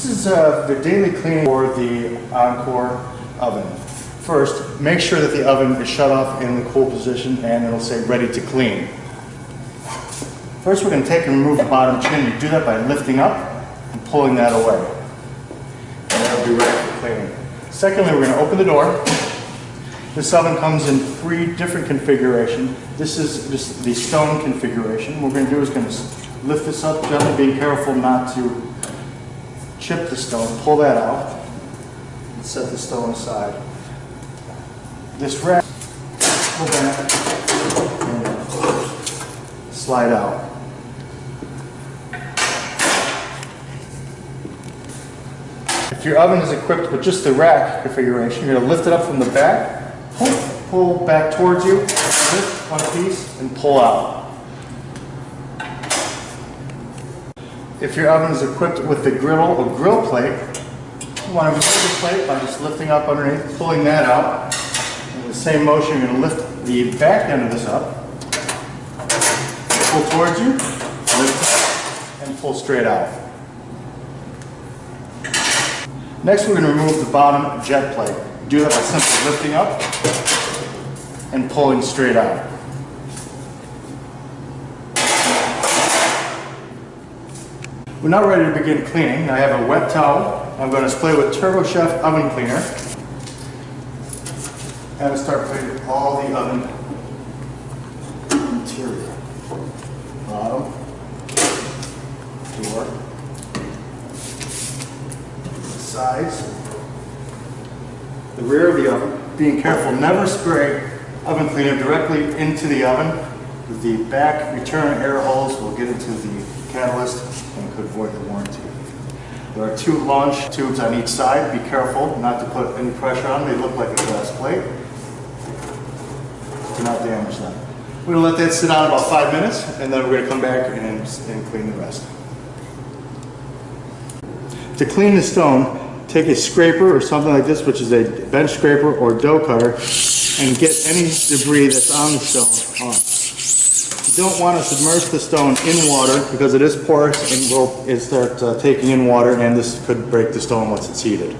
This is the daily cleaning for the Encore oven. First, make sure that the oven is shut off in the cool position and it'll say ready to clean. First, we're going to take and remove the bottom chin. You do that by lifting up and pulling that away. And that'll be ready for cleaning. Secondly, we're going to open the door. This oven comes in 3 different configurations. This is just the stone configuration. What we're going to do is going to lift this up gently, being careful not to chip the stone. Pull that out and set the stone aside. This rack, pull back and slide out. If your oven is equipped with just the rack configuration, you're going to lift it up from the back. Pull back towards you, lift one piece, and pull out. If your oven is equipped with the griddle or grill plate, you want to remove the plate by just lifting up underneath, pulling that out. In the same motion, you're going to lift the back end of this up, pull towards you, lift, and pull straight out. Next, we're going to remove the bottom jet plate. Do that by simply lifting up and pulling straight out. We're now ready to begin cleaning. I have a wet towel. I'm going to spray with Turbo Chef oven cleaner and start cleaning all the oven interior. Bottom, door, sides, the rear of the oven. Being careful, never spray oven cleaner directly into the oven. The back return air holes will get into the catalyst and could void the warranty. There are 2 launch tubes on each side. Be careful not to put any pressure on them. They look like a glass plate. Do not damage them. We're going to let that sit on about 5 minutes, and then we're going to come back and clean the rest. To clean the stone, take a scraper or something like this, which is a bench scraper or dough cutter, and get any debris that's on the stone off. You don't want to submerge the stone in water because it is porous and will start taking in water, and this could break the stone once it's heated.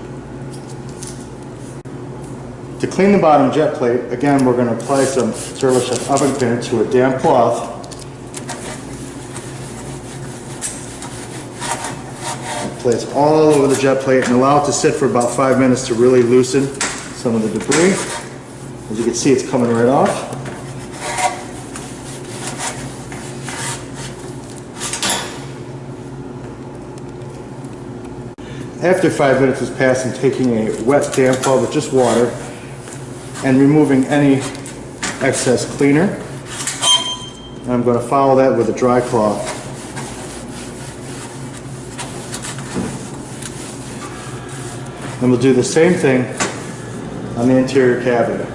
To clean the bottom jet plate, again, we're going to apply some Turbo Chef oven cleaner to a damp cloth. Place all over the jet plate and allow it to sit for about 5 minutes to really loosen some of the debris. As you can see, it's coming right off. After 5 minutes has passed, I'm taking a wet damp cloth with just water and removing any excess cleaner. And I'm going to follow that with a dry cloth. And we'll do the same thing on the interior cabinet.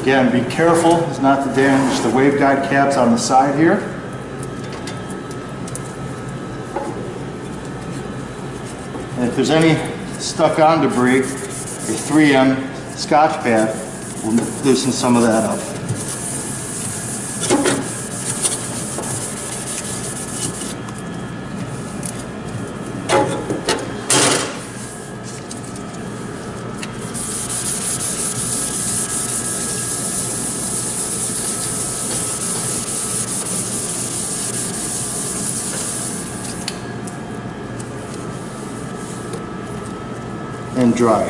Again, be careful as not to damage the waveguide caps on the side here. And if there's any stuck on debris, a 3M Scotch pad will loosen some of that up. And dry.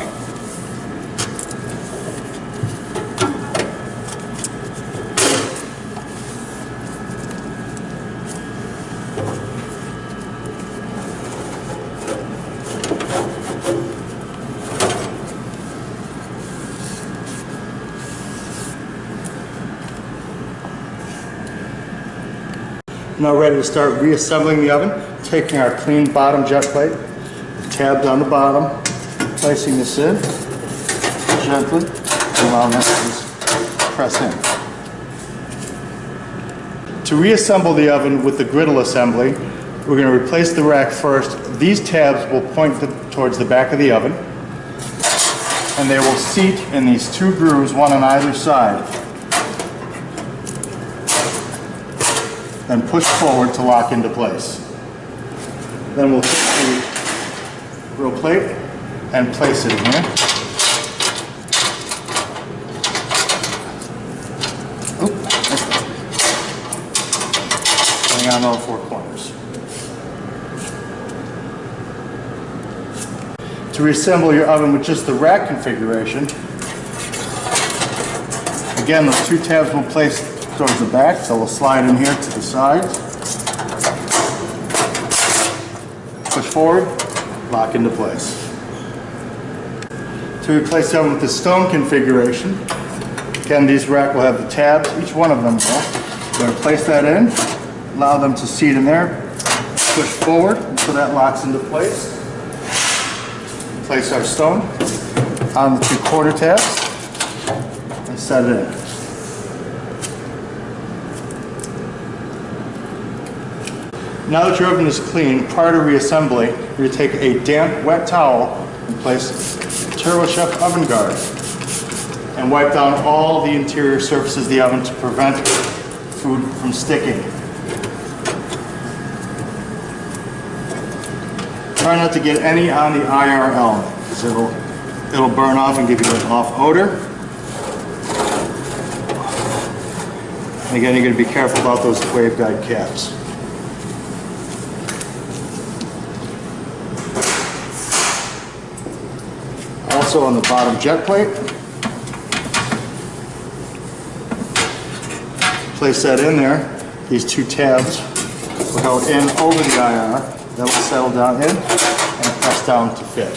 Now ready to start reassembling the oven. Taking our clean bottom jet plate, tabs on the bottom, placing this in gently, allowing us to just press in. To reassemble the oven with the griddle assembly, we're going to replace the rack first. These tabs will point towards the back of the oven, and they will seat in these 2 grooves, one on either side. then push forward to lock into place. Then we'll take the grill plate and place it in here. Hang on all four corners. To reassemble your oven with just the rack configuration, again, those two tabs will place towards the back, so we'll slide in here to the sides. Push forward, lock into place. To replace the oven with the stone configuration, again, these rack will have the tabs, each one of them will. We're going to place that in, allow them to seat in there, push forward so that locks into place. Place our stone on the 2 quarter tabs and set it in. Now that your oven is clean, prior to reassembly, you're going to take a damp, wet towel and place Turbo Chef oven guard and wipe down all the interior surfaces of the oven to prevent food from sticking. Try not to get any on the IR element, because it'll burn off and give you an off odor. And again, you're going to be careful about those waveguide caps. Also on the bottom jet plate, place that in there. These 2 tabs will go in over the IR. That will settle down in and press down to fit.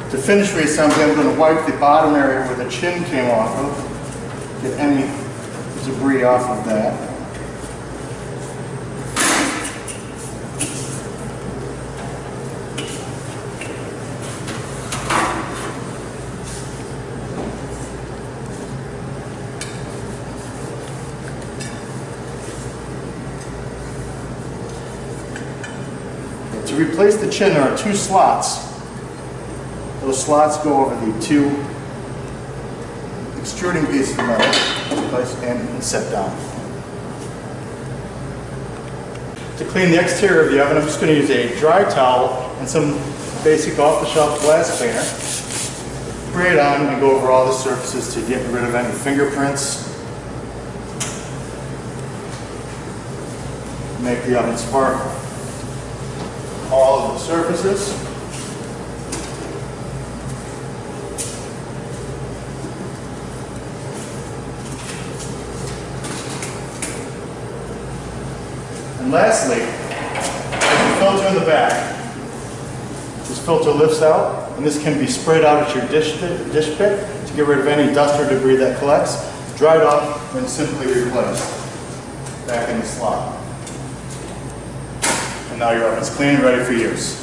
To finish reassembly, I'm going to wipe the bottom area where the chin came off of, get any debris off of that. To replace the chin, there are 2 slots. Those slots go over the 2 extruding pieces of metal, place and set down. To clean the exterior of the oven, I'm just going to use a dry towel and some basic off-the-shelf glass cleaner. Spray it on and go over all the surfaces to get rid of any fingerprints. Make the oven sparkle. All of the surfaces. And lastly, there's a filter in the back. This filter lifts out, and this can be sprayed out at your dish pit to get rid of any dust or debris that collects. Dried off, and simply replaced back in the slot. And now your oven's clean and ready for use.